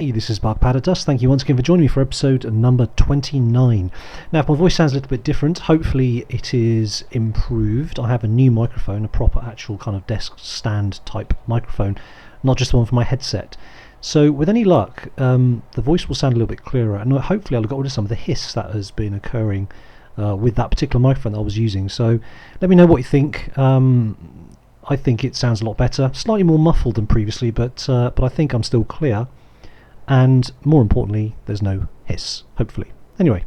Hey, this is BugPowderDust. Thank you once again for joining me for episode number 29. Now, if my voice sounds a little bit different, hopefully it is improved. I have a new microphone, a proper actual kind of desk stand type microphone, not just the one for my headset. So with any luck, the voice will sound a little bit clearer, and hopefully I'll get rid of some of the hiss that has been occurring with that particular microphone that I was using. So let me know what you think. I think it sounds a lot better, slightly more muffled than previously, but I think I'm still clear. And more importantly, there's no hiss, hopefully. Anyway,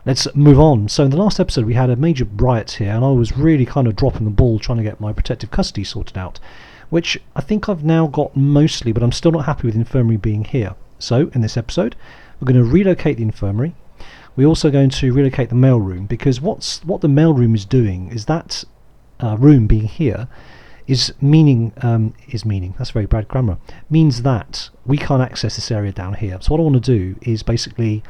let's move on. So in the last episode we had a major riot here, and I was really kind of dropping the ball trying to get my protective custody sorted out, which I think I've now got mostly, but I'm still not happy with the infirmary being here. So in this episode we're going to relocate the infirmary. We're also going to relocate the mailroom, because what the mailroom is doing is that room being here is meaning that's very bad grammar, means that we can't access this area down here. So what I want to do is basically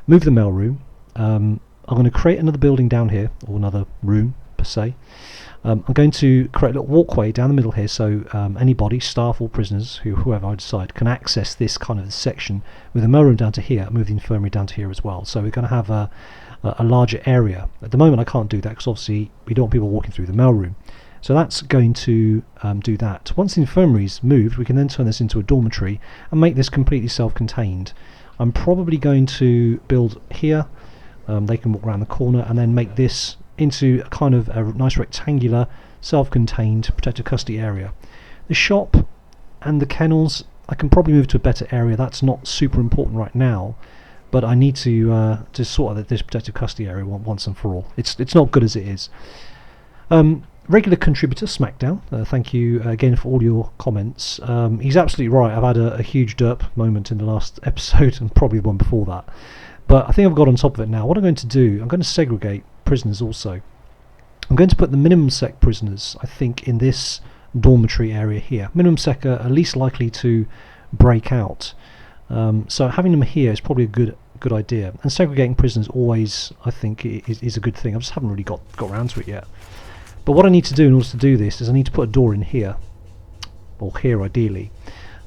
move the mailroom. I'm going to create another building down here, or another room per se. I'm going to create a little walkway down the middle here, so anybody, staff or prisoners, whoever I decide, can access this kind of section with the mailroom down to here, and move the infirmary down to here as well. So we're going to have a larger area. At the moment I can't do that because obviously we don't want people walking through the mailroom. So that's going to do that. Once the infirmary's moved, we can then turn this into a dormitory and make this completely self-contained. I'm probably going to build here, they can walk around the corner, and then make this into a kind of a nice rectangular self-contained protective custody area. The shop and the kennels I can probably move to a better area. That's not super important right now, but I need to sort out this protective custody area once and for all. It's not good as it is. Regular contributor Smackdown, thank you again for all your comments. He's absolutely right. I've had a huge derp moment in the last episode, and probably the one before that, but I think I've got on top of it now. What I'm going to do, I'm going to segregate prisoners also. I'm going to put the minimum sec prisoners, I think, in this dormitory area here. Minimum sec are least likely to break out, so having them here is probably a good idea. And segregating prisoners always, I think, is a good thing. I just haven't really got around to it yet. But what I need to do in order to do this is I need to put a door in here, or here ideally,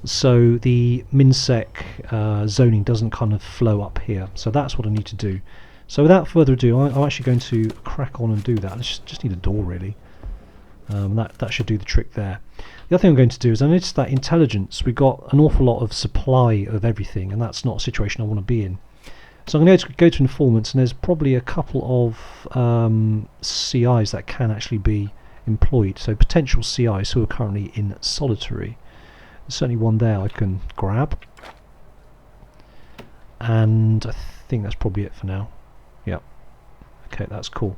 so the minsec zoning doesn't kind of flow up here. So that's what I need to do. So without further ado, I'm actually going to crack on and do that. I just need a door really. That should do the trick there. The other thing I'm going to do is I noticed that intelligence, we've got an awful lot of supply of everything, and that's not a situation I want to be in. So I'm going to go to informants, and there's probably a couple of CIs that can actually be employed. So potential CIs who are currently in solitary. There's certainly one there I can grab. And I think that's probably it for now. Yeah. Okay, that's cool.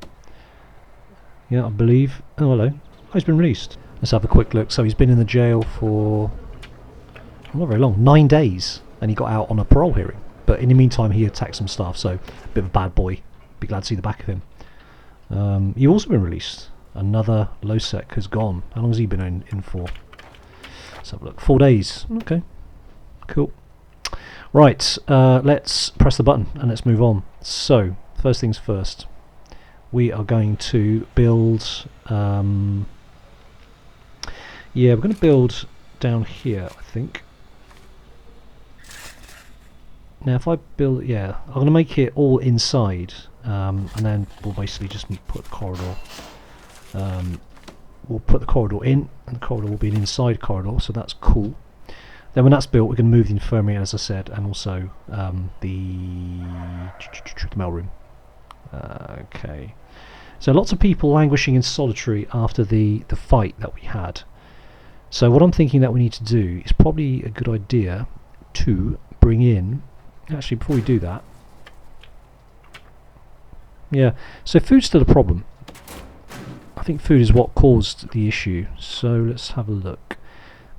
Yeah, I believe... Oh, hello. Oh, he's been released. Let's have a quick look. So he's been in the jail for... not very long. 9 days. And he got out on a parole hearing. But in the meantime he attacked some staff, so a bit of a bad boy. Be glad to see the back of him. You've also been released. Another low sec has gone. How long has he been in for? Let's have a look. 4 days. Okay. Cool. Right, let's press the button and let's move on. So, first things first. We are going to build... yeah, we're going to build down here, I think. Now if I build, yeah, I'm going to make it all inside, and then we'll basically just put the corridor, we'll put the corridor in, and the corridor will be an inside corridor, so that's cool. Then when that's built, we can move the infirmary, as I said, and also the mailroom. Okay, so lots of people languishing in solitary after the fight that we had. So what I'm thinking that we need to do is probably a good idea to bring in... Actually, before we do that, yeah, so food's still a problem. I think food is what caused the issue. So let's have a look.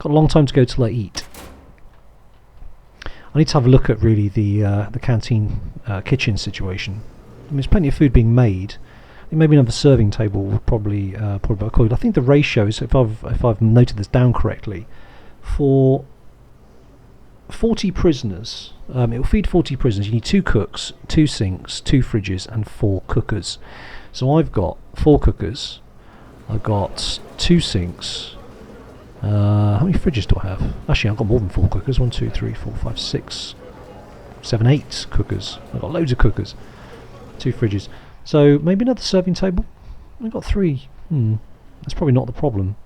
Got a long time to go till I eat. I need to have a look at really the canteen kitchen situation. I mean, there's plenty of food being made. I think maybe another serving table would probably be cool. I think the ratios, if I've noted this down correctly, for 40 prisoners, it will feed 40 prisoners. You need 2 cooks, 2 sinks, 2 fridges and 4 cookers. So I've got 4 cookers, I've got 2 sinks, How many fridges do I have? Actually, I've got more than 4 cookers. 1, 2, 3, 4, 5, 6, 7, 8 cookers. I've got loads of cookers. 2 fridges. So maybe another serving table. I've got 3. That's probably not the problem.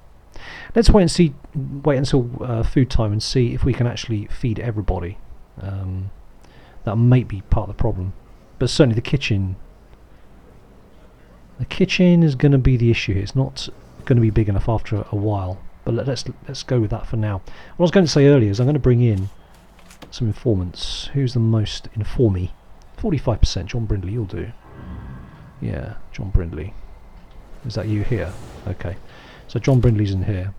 Let's wait and see. Wait until food time and see if we can actually feed everybody. That might be part of the problem, but certainly the kitchen. The kitchen is going to be the issue. It's not going to be big enough after a while. But let's go with that for now. What I was going to say earlier is I'm going to bring in some informants. Who's the most informy? 45%. John Brindley, you'll do. Yeah, John Brindley. Is that you here? Okay. So John Brindley's in here.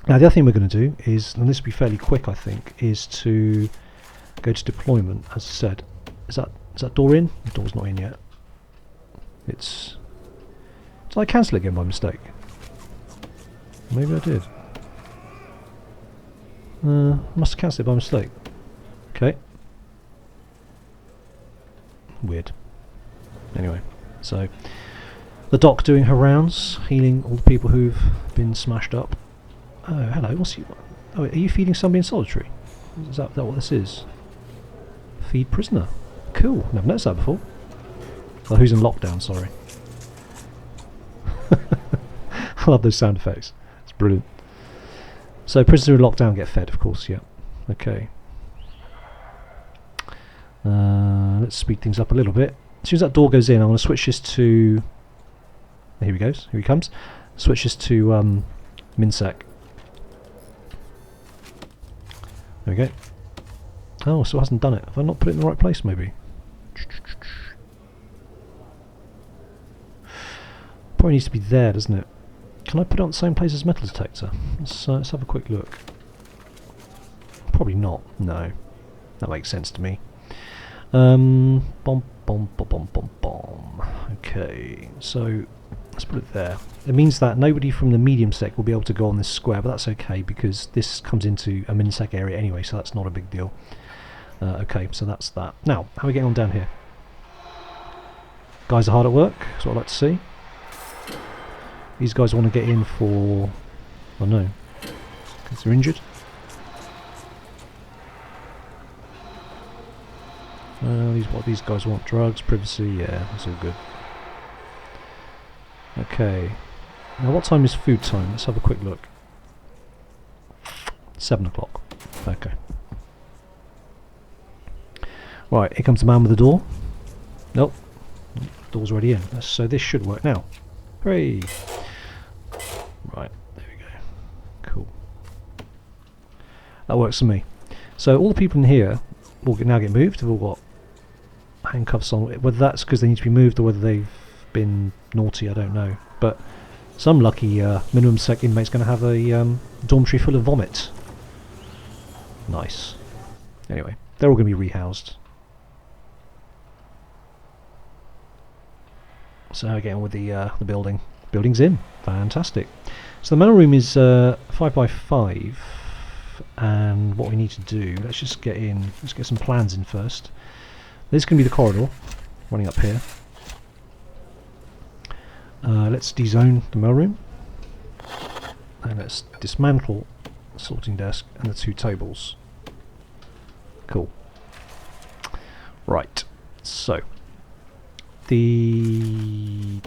Now the other thing we're going to do is, and this will be fairly quick I think, is to go to deployment, as I said. Is that door in? The door's not in yet. It's... Did I cancel it again by mistake? Maybe I did. Must have cancelled it by mistake. Okay. Weird. Anyway, so the doc doing her rounds, healing all the people who've been smashed up. Oh, hello. What's you? Oh, are you feeding somebody in solitary? Is that what this is? Feed prisoner. Cool. Never noticed that before. Oh, who's in lockdown? Sorry. I love those sound effects. It's brilliant. So prisoners in lockdown get fed, of course. Yeah. Okay. Let's speed things up a little bit. As soon as that door goes in, I'm going to switch this to... Here he goes. Here he comes. Switch this to MinSec. There we go. Oh, so it hasn't done it. Have I not put it in the right place, maybe? Probably needs to be there, doesn't it? Can I put it on the same place as metal detector? Let's have a quick look. Probably not. No. That makes sense to me. Bomb, bomb, bomb, bomb, bomb, bomb. Okay, so let's put it there. It means that nobody from the medium sec will be able to go on this square, but that's okay because this comes into a min sec area anyway, so that's not a big deal. Okay, so that's that. Now, how are we getting on down here? Guys are hard at work, that's what I like to see. These guys want to get in for... oh no, because they're injured. What these guys want? Drugs, privacy, yeah, that's all good. Okay. Now what time is food time? Let's have a quick look. 7 o'clock. Okay. Right, here comes the man with the door. Nope. Door's already in. So this should work now. Hooray! Right, there we go. Cool. That works for me. So all the people in here will now get moved. They've all got handcuffs on. Whether that's because they need to be moved or whether they've been naughty, I don't know. But some lucky minimum sec inmate's going to have a dormitory full of vomit. Nice. Anyway, they're all going to be rehoused. So how are we getting on with the building? Building's in. Fantastic. So the mail room is 5x5, and what we need to do, let's just get in, let's get some plans in first. This is going to be the corridor running up here. Let's dezone the mail room, and let's dismantle the sorting desk and the 2 tables. Cool. Right, so the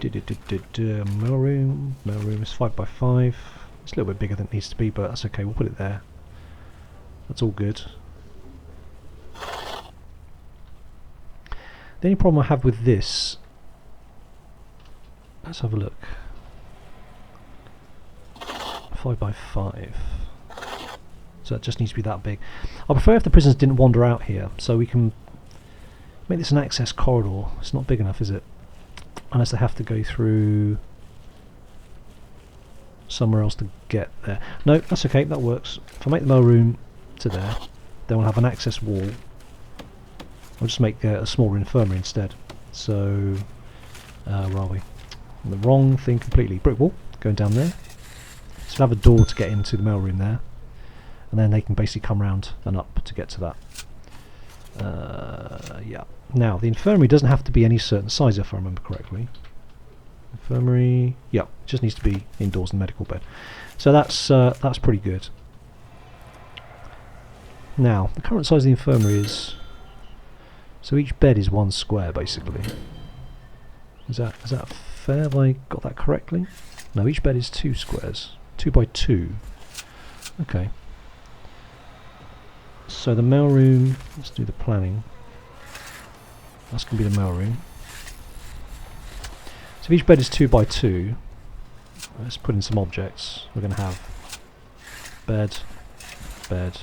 mail room is 5x5. It's a little bit bigger than it needs to be, but that's okay. We'll put it there. That's all good. The only problem I have with this, let's have a look. 5x5. So it just needs to be that big. I prefer if the prisoners didn't wander out here, so we can make this an access corridor. It's not big enough, is it? Unless they have to go through somewhere else to get there. No, that's okay, that works. If I make the mail room to there, then we'll have an access wall. I'll just make a smaller infirmary instead. So, where are we? The wrong thing completely. Brick wall, going down there. So we'll have a door to get into the mail room there. And then they can basically come round and up to get to that. Yeah. Now, the infirmary doesn't have to be any certain size, if I remember correctly. Infirmary. Yeah, just needs to be indoors in the medical bed. So that's pretty good. Now, the current size of the infirmary is... So each bed is 1 square, basically. Is that fair? Have I got that correctly? No, each bed is 2 squares. 2 by 2. Okay. So the mail room, let's do the planning. That's going to be the mail room. So if each bed is 2 by 2, let's put in some objects. We're going to have bed, bed,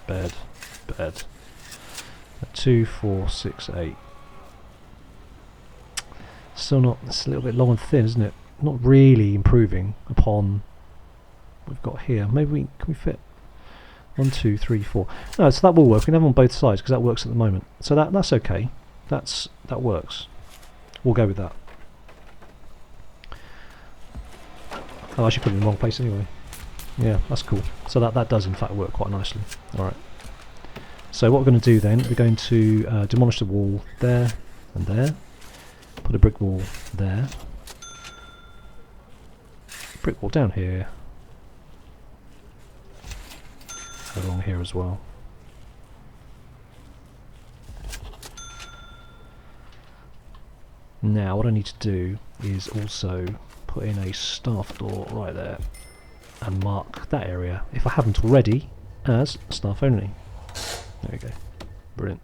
bed, bed. 2, 4, 6, 8. Still not, it's a little bit long and thin, isn't it? Not really improving upon what we've got here. Maybe can we fit 1, 2, 3, 4. No, so that will work. We can have them on both sides because that works at the moment. So that's okay. That works. We'll go with that. Oh, I should put it in the wrong place anyway. Yeah, that's cool. So that does in fact work quite nicely. Alright. So what we're going to do then, we're going to demolish the wall there and there. Put a brick wall there. Brick wall down here. Along here as well. Now what I need to do is also put in a staff door right there and mark that area, if I haven't already, as staff only. There we go. Brilliant.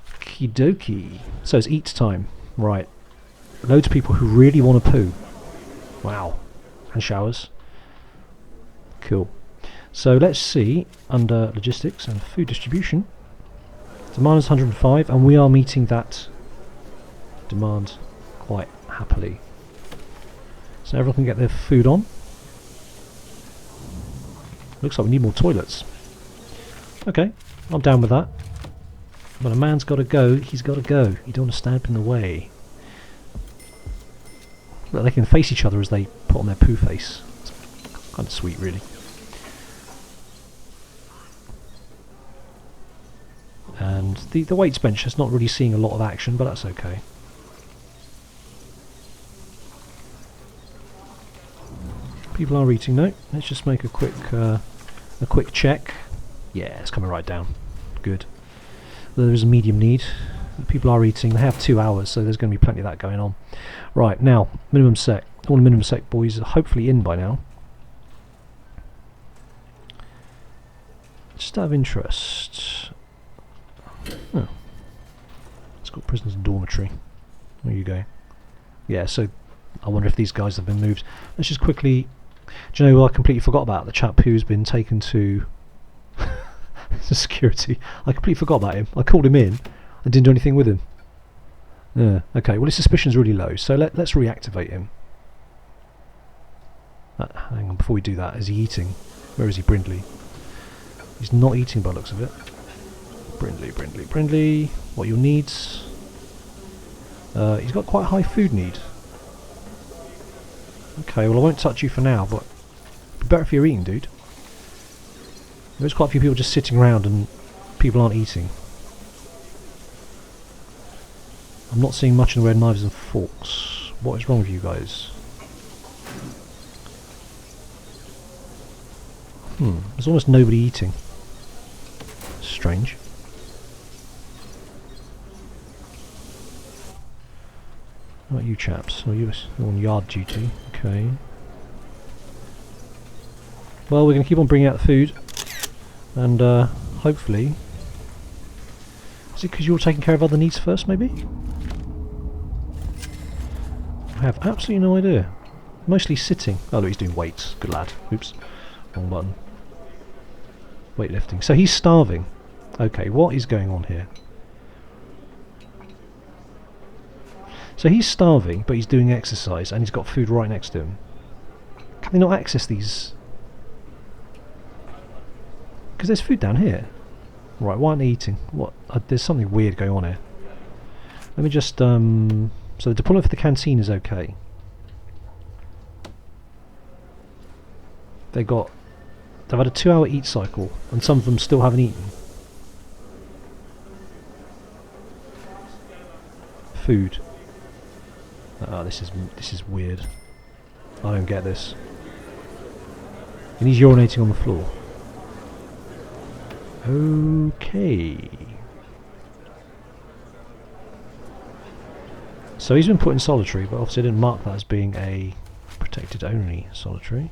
Okie dokie. So it's eat time. Right. Loads of people who really want to poo. Wow. And showers. Cool. So let's see, under logistics and food distribution, demand is 105 and we are meeting that demand quite happily. So everyone can get their food on. Looks like we need more toilets. Okay, I'm down with that. When a man's got to go, he's got to go. You don't want to stand in the way. But they can face each other as they put on their poo face. It's kind of sweet, really. And the weights bench is not really seeing a lot of action, but that's okay. People are eating though. Let's just make a quick check. Yeah, it's coming right down. Good. There is a medium need. People are eating. They have 2 hours, so there's going to be plenty of that going on. Right, now, minimum sec. All the minimum sec boys are hopefully in by now. Just out of interest. Oh. It's got prisoners dormitory. There you go. Yeah, so I wonder if these guys have been moved. Let's just quickly... Do you know what I completely forgot about? The chap who's been taken to security. I completely forgot about him. I called him in and didn't do anything with him. Yeah, okay, well his suspicion's really low, so let's reactivate him. Hang on, before we do that, is he eating? Where is he, Brindley? He's not eating by the looks of it. Brindley, what are your needs? He's got quite a high food need. Okay, well I won't touch you for now, but it'd be better if you're eating, dude. There's quite a few people just sitting around and people aren't eating. I'm not seeing much in the way of knives and forks. What is wrong with you guys? There's almost nobody eating. Strange. What about you chaps? Oh, you're on yard duty. Okay. Well, we're going to keep on bringing out the food. And hopefully... Is it because you're taking care of other needs first, maybe? I have absolutely no idea. Mostly sitting. Oh, look, he's doing weights. Good lad. Oops. Wrong button. Weightlifting. So he's starving. Okay, what is going on here? So he's starving, but he's doing exercise, and he's got food right next to him. Can they not access these? Because there's food down here. Right, why aren't they eating? What? There's something weird going on here. Let me just... So the deployment for the canteen is okay. They've had a 2-hour eat cycle, and some of them still haven't eaten. Food. Oh, this is weird. I don't get this. And he's urinating on the floor. Okay. So he's been put in solitary, but obviously I didn't mark that as being a protected only solitary.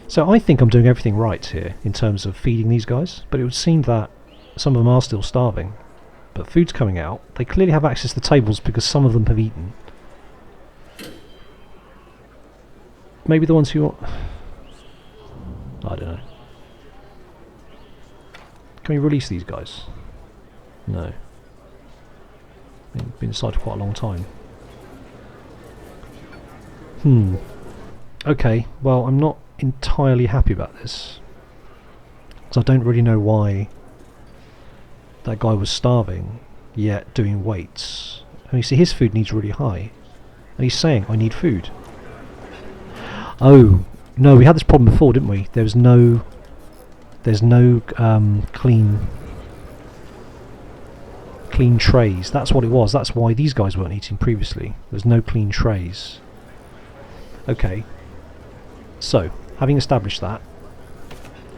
So I think I'm doing everything right here in terms of feeding these guys, but it would seem that some of them are still starving. But food's coming out. They clearly have access to tables because some of them have eaten. Maybe the ones who... I don't know. Can we release these guys? No. They've been inside for quite a long time. Okay, well I'm not entirely happy about this. So I don't really know why that guy was starving, yet doing weights. And you see his food needs really high. And he's saying, I need food. Oh, no, we had this problem before, didn't we? There's no clean trays. That's what it was. That's why these guys weren't eating previously. There's no clean trays. Okay. So, having established that,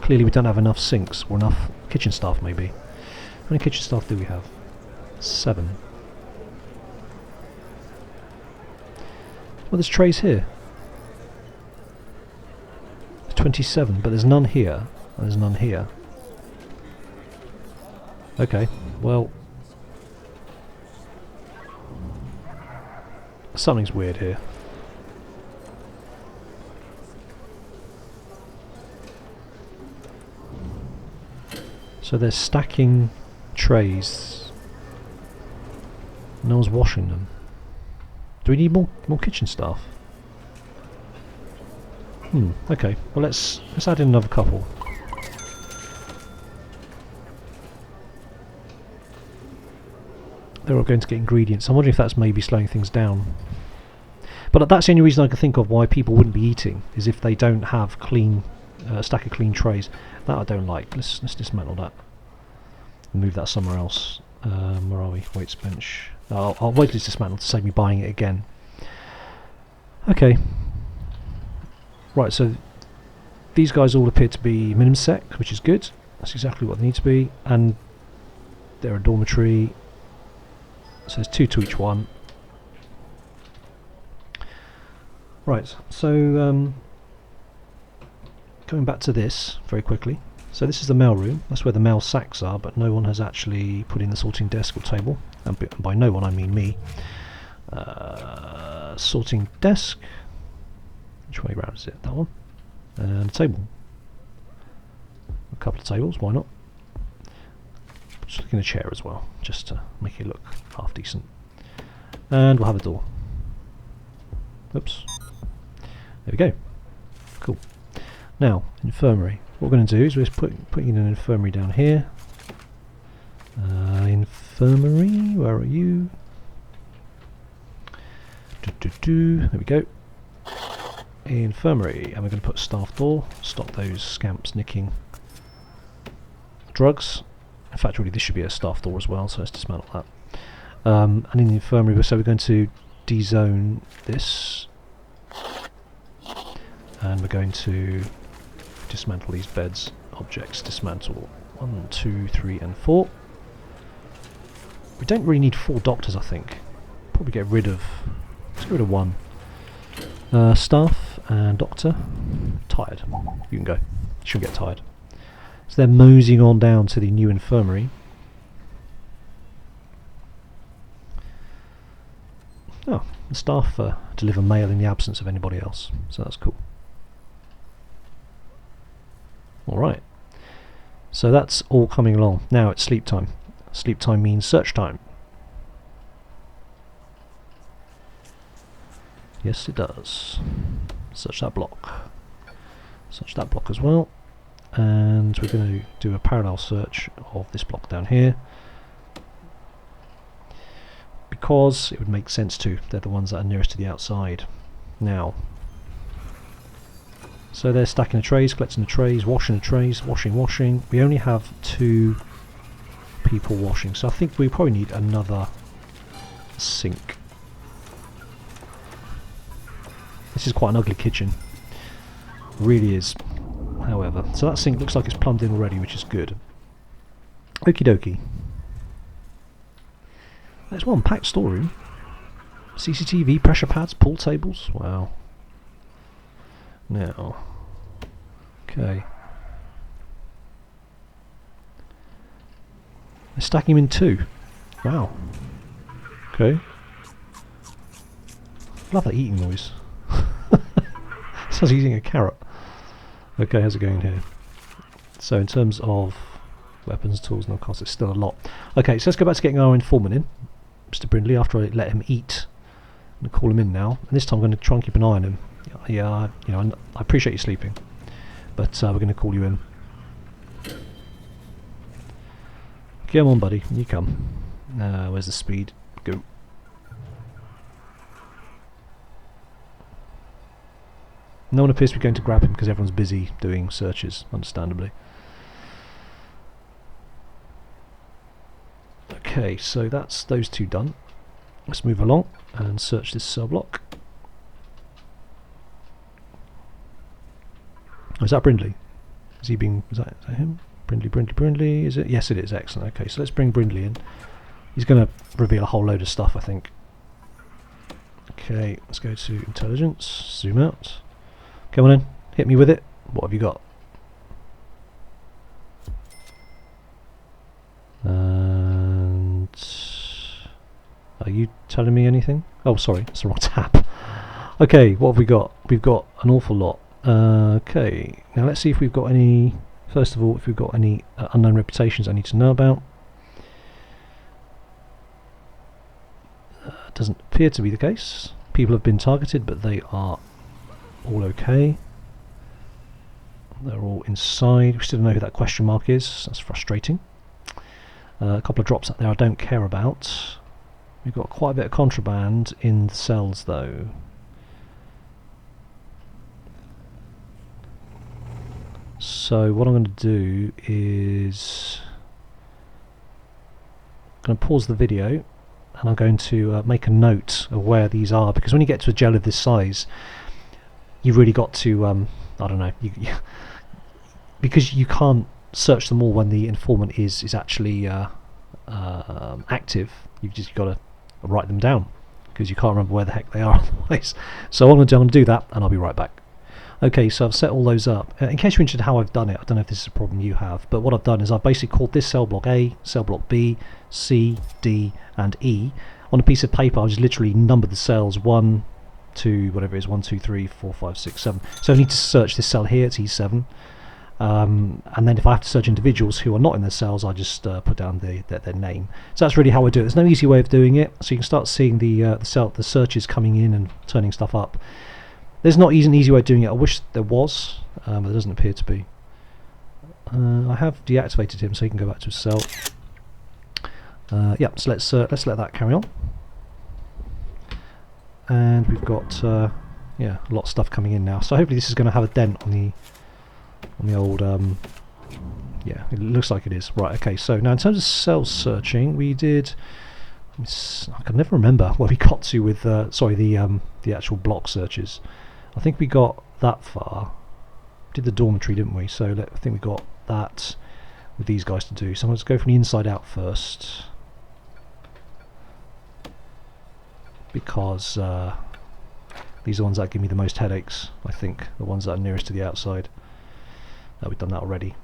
clearly we don't have enough sinks or enough kitchen staff maybe. How many kitchen staff do we have? 7. Well, there's trays here. 27, but there's none here. And there's none here. Okay, well... something's weird here. So they're stacking trays. No one's washing them. Do we need more kitchen staff? Okay. Well, let's add in another couple. They're all going to get ingredients. I'm wondering if that's maybe slowing things down. But that's the only reason I can think of why people wouldn't be eating, is if they don't have clean stack of clean trays. That I don't like. Let's dismantle that and move that somewhere else. Where are we? Weights bench. I'll wait till it's dismantled to save me buying it again. Okay. Right, so these guys all appear to be minimum sec, which is good. That's exactly what they need to be. And they're a dormitory. So there's 2 to each one. Right, so going back to this very quickly. So this is the mail room. That's where the mail sacks are, but no one has actually put in the sorting desk or table. And by no one I mean me. Sorting desk. Which way round is it? That one. And a table. A couple of tables, why not? Just looking at a chair as well, just to make it look half decent. And we'll have a door. Oops. There we go. Cool. Now, infirmary. What we're going to do is we're putting in an infirmary down here. Infirmary, where are you? There we go. Infirmary, and we're going to put a staff door, stop those scamps nicking drugs. In fact, really, this should be a staff door as well, so let's dismantle that. And in the infirmary, so we're going to dezone this, and we're going to dismantle these beds. Objects, dismantle 1, 2, 3, and 4. We don't really need 4 doctors, I think. Probably get rid of. Let's get rid of 1. Staff and doctor. Tired. You can go. You shouldn't get tired. So they're moseying on down to the new infirmary. Oh, the staff deliver mail in the absence of anybody else, so that's cool. Alright, so that's all coming along. Now it's sleep time. Sleep time means search time. Yes, it does. Search that block. Search that block as well. And we're going to do a parallel search of this block down here, because it would make sense to. They're the ones that are nearest to the outside. Now, so they're stacking the trays, collecting the trays, washing the trays, washing. We only have 2 people washing. So I think we probably need another sink. This is quite an ugly kitchen. Really is, however. So that sink looks like it's plumbed in already, which is good. Okie dokie. There's one packed storeroom. CCTV, pressure pads, pool tables. Wow. Now. Okay. They're stacking him in two. Wow. Okay. Love that eating noise. Sounds like eating a carrot. Okay, how's it going here? So in terms of weapons, tools, and of course it's still a lot. Okay, so let's go back to getting our informant in, Mr. Brindley, after I let him eat. I'm going to call him in now, and this time I'm going to try and keep an eye on him. Yeah, you know, I appreciate you sleeping, but we're going to call you in. Come on, buddy, you come. Where's the speed? Go. No one appears to be going to grab him because everyone's busy doing searches, understandably. Okay, so that's those two done. Let's move along and search this cell block. Oh, is that Brindley? Is he being... Is that him? Brindley, is it? Yes, it is. Excellent. Okay, so let's bring Brindley in. He's going to reveal a whole load of stuff, I think. Okay, let's go to intelligence, zoom out. Come on in, hit me with it. What have you got? And... Are you telling me anything? Oh, sorry, it's the wrong tab. Okay, what have we got? We've got an awful lot. Okay, now let's see if we've got any... First of all, if we've got any unknown reputations I need to know about. Doesn't appear to be the case. People have been targeted, but they are all okay. They're all inside. We still don't know who that question mark is. That's frustrating. A couple of drops out there I don't care about. We've got quite a bit of contraband in the cells, though. So what I'm going to do is I'm going to pause the video, and I'm going to make a note of where these are, because when you get to a jail of this size, you've really got to I don't know, because you can't search them all when the informant is actually active. You've just got to write them down, because you can't remember where the heck they are otherwise. So I'm going to do that, and I'll be right back. Okay, so I've set all those up. In case you're interested in how I've done it, I don't know if this is a problem you have, but what I've done is I've basically called this cell block A, cell block B, C, D, and E. On a piece of paper, I've just literally numbered the cells 1, 2, whatever it is, 1, 2, 3, 4, 5, 6, 7. So I need to search this cell here, it's E7. And then if I have to search individuals who are not in their cells, I just put down their name. So that's really how I do it. There's no easy way of doing it, so you can start seeing the searches coming in and turning stuff up. There's not an easy way of doing it. I wish there was, but there doesn't appear to be. I have deactivated him, so he can go back to his cell. Yeah, so let's let that carry on. And we've got yeah, a lot of stuff coming in now. So hopefully this is going to have a dent on the old. Yeah, it looks like it is. Right. Okay. So now in terms of cell searching, we did. I can never remember where we got to with sorry, the actual block searches. I think we got that far. Did the dormitory, didn't we? So I think we got that with these guys to do. So let's go from the inside out first, because these are the ones that give me the most headaches. I think the ones that are nearest to the outside. We've done that already,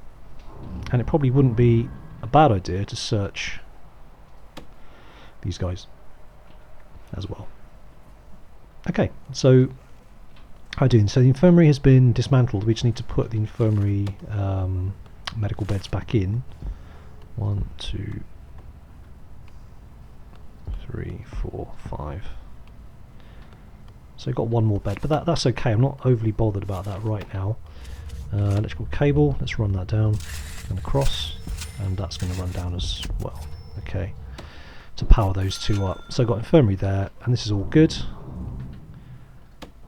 and it probably wouldn't be a bad idea to search these guys as well. Okay, so how are we doing? So the infirmary has been dismantled. We just need to put the infirmary medical beds back in. 1, 2, 3, 4, 5. So we've got one more bed, but that's okay. I'm not overly bothered about that right now. Electrical cable, let's run that down and across, and that's going to run down as well. Okay, to power those two up. So I've got infirmary there, and this is all good.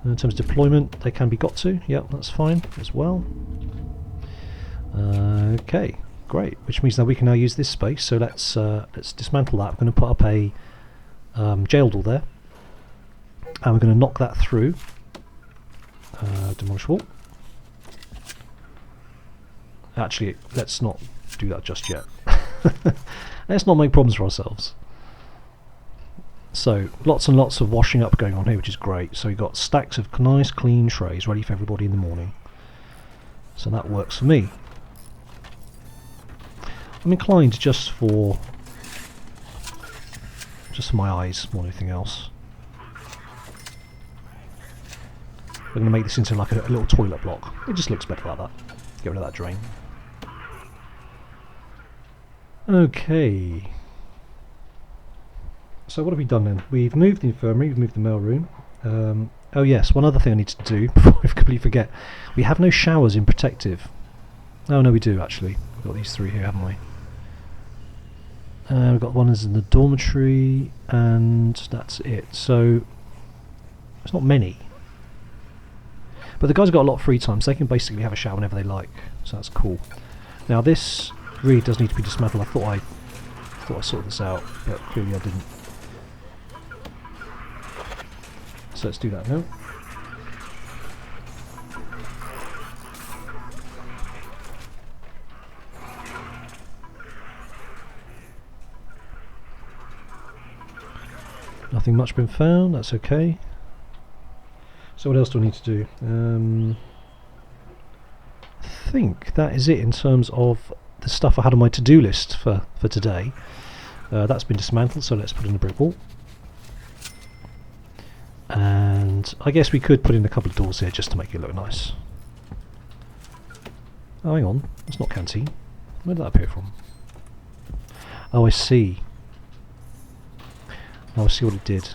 And in terms of deployment, they can be got to. Yep, that's fine as well. Okay, great, which means that we can now use this space. So let's dismantle that. We're going to put up a jail door there, and we're going to knock that through. Demolish wall. Actually, let's not do that just yet. Let's not make problems for ourselves. So lots and lots of washing up going on here, which is great. So we've got stacks of nice clean trays ready for everybody in the morning. So that works for me. I'm inclined just for my eyes more than anything else. We're going to make this into like a little toilet block. It just looks better like that. Get rid of that drain. Okay. So what have we done then? We've moved the infirmary, we've moved the mail room. Oh yes, one other thing I need to do before I completely forget. We have no showers in protective. Oh no, we do actually. We've got these three here, haven't we? We've got one is in the dormitory, and that's it. So it's not many. But the guys have got a lot of free time, so they can basically have a shower whenever they like. So that's cool. Now this really does need to be dismantled. I thought I sorted this out, but clearly I didn't. So let's do that now. Nothing much been found, that's okay. So what else do I need to do? I think that is it in terms of the stuff I had on my to-do list for today. That's been dismantled, so let's put in a brick wall. And I guess we could put in a couple of doors here just to make it look nice. Oh, hang on, that's not canteen. Where did that appear from? Oh, I see. Oh, I see what it did.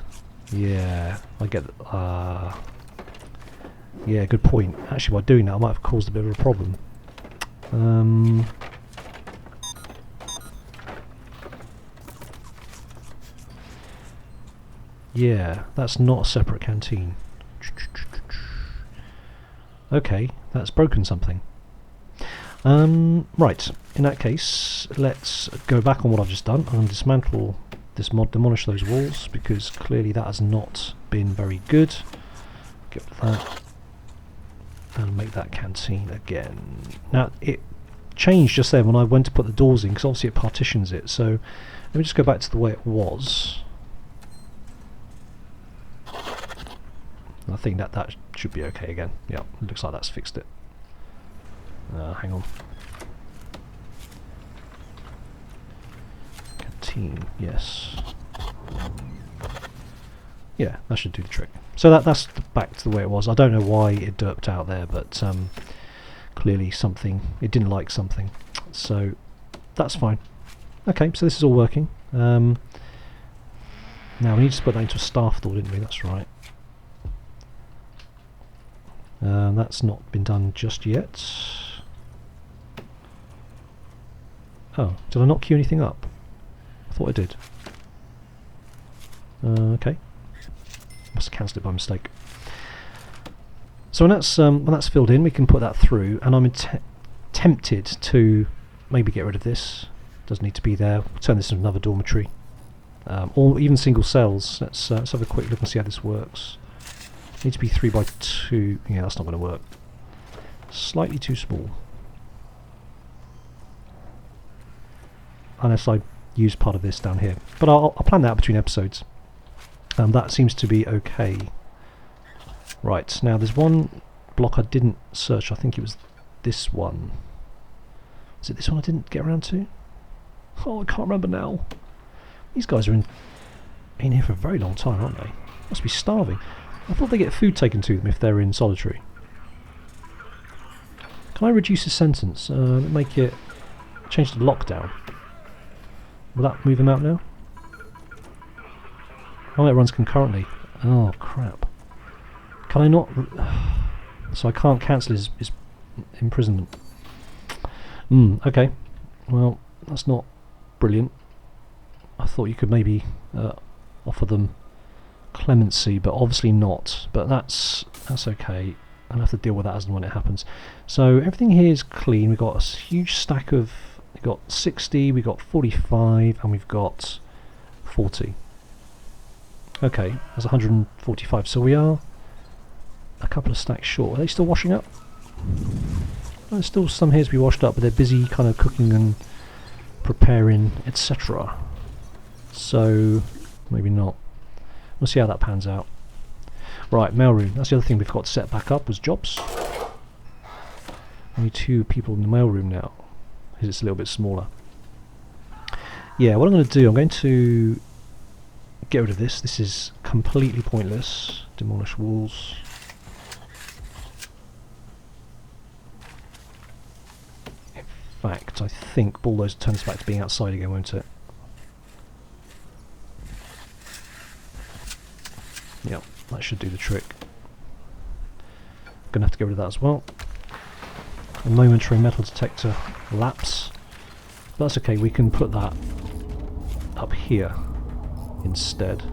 Yeah, I get. Yeah, good point. Actually, by doing that, I might have caused a bit of a problem. Yeah, that's not a separate canteen. Okay, that's broken something. Right, in that case, let's go back on what I've just done. I'm going to dismantle this mod, demolish those walls, because clearly that has not been very good. Get rid of that. And make that canteen again. Now, it changed just then when I went to put the doors in, because obviously it partitions it. So, let me just go back to the way it was. I think that should be okay again. Yeah, it looks like that's fixed it. Hang on. Canteen, yes. Yeah, that should do the trick. So that's back to the way it was. I don't know why it derped out there, but clearly it didn't like something. So that's fine. Okay, so this is all working. Now we need to put that into a staff door, didn't we? That's right. That's not been done just yet. Oh, did I not queue anything up? I thought I did. Okay. Must have cancelled it by mistake. So when that's filled in, we can put that through, and I'm tempted to maybe get rid of this. Doesn't need to be there. We'll turn this into another dormitory, or even single cells. Let's have a quick look and see how this works. Needs to be 3x2. Yeah, that's not going to work. Slightly too small. Unless I use part of this down here. But I'll plan that out between episodes. That seems to be okay. Right, now there's one block I didn't search. I think it was this one. Is it this one I didn't get around to? Oh, I can't remember now. These guys are in here for a very long time, aren't they? Must be starving. I thought they get food taken to them if they're in solitary. Can I reduce the sentence? Make it... change to lockdown. Will that move them out now? Oh, it runs concurrently. Oh, crap. Can I not... so I can't cancel his imprisonment. Okay. Well, that's not brilliant. I thought you could maybe offer them clemency, but obviously not. But that's okay. I'll have to deal with that as and when it happens. So everything here is clean. We've got a huge stack of We've got 60, we've got 45, and we've got 40. Okay, that's 145. So we are a couple of stacks short. Are they still washing up? There's still some here to be washed up, but they're busy kind of cooking and preparing, etc. So maybe not. We'll see how that pans out. Right, mailroom. That's the other thing we've got to set back up was jobs. Only 2 people in the mailroom now, because it's a little bit smaller. Yeah, what I'm going to do, I'm going to get rid of this. This is completely pointless. Demolish walls. In fact, I think bulldozer turns back to being outside again, won't it? Yep, that should do the trick. Gonna have to get rid of that as well. A momentary metal detector lapse. But that's okay, we can put that up here instead.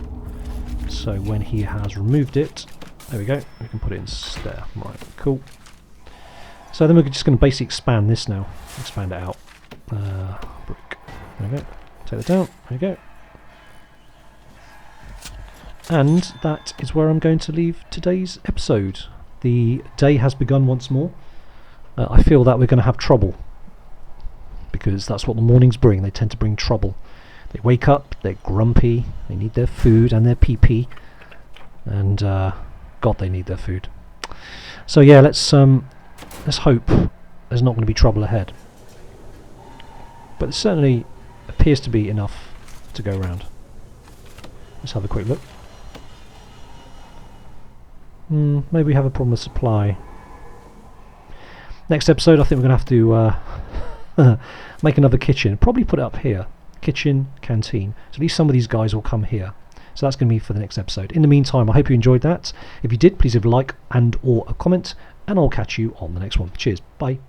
So when he has removed it, there we go, we can put it instead. Right, cool. So then we're just going to basically expand this now. Expand it out. Brick. There we go. Take that down. There we go. And that is where I'm going to leave today's episode. The day has begun once more. I feel that we're going to have trouble, because that's what the mornings bring. They tend to bring trouble. They wake up, they're grumpy, they need their food and their pee-pee, and God, they need their food. So yeah, let's hope there's not going to be trouble ahead. But there certainly appears to be enough to go around. Let's have a quick look. Maybe we have a problem with supply. Next episode, I think we're going to have to make another kitchen. Probably put it up here. Kitchen, canteen. So at least some of these guys will come here. So that's going to be for the next episode. In the meantime, I hope you enjoyed that. If you did, please leave a like and or a comment, and I'll catch you on the next one. Cheers. Bye.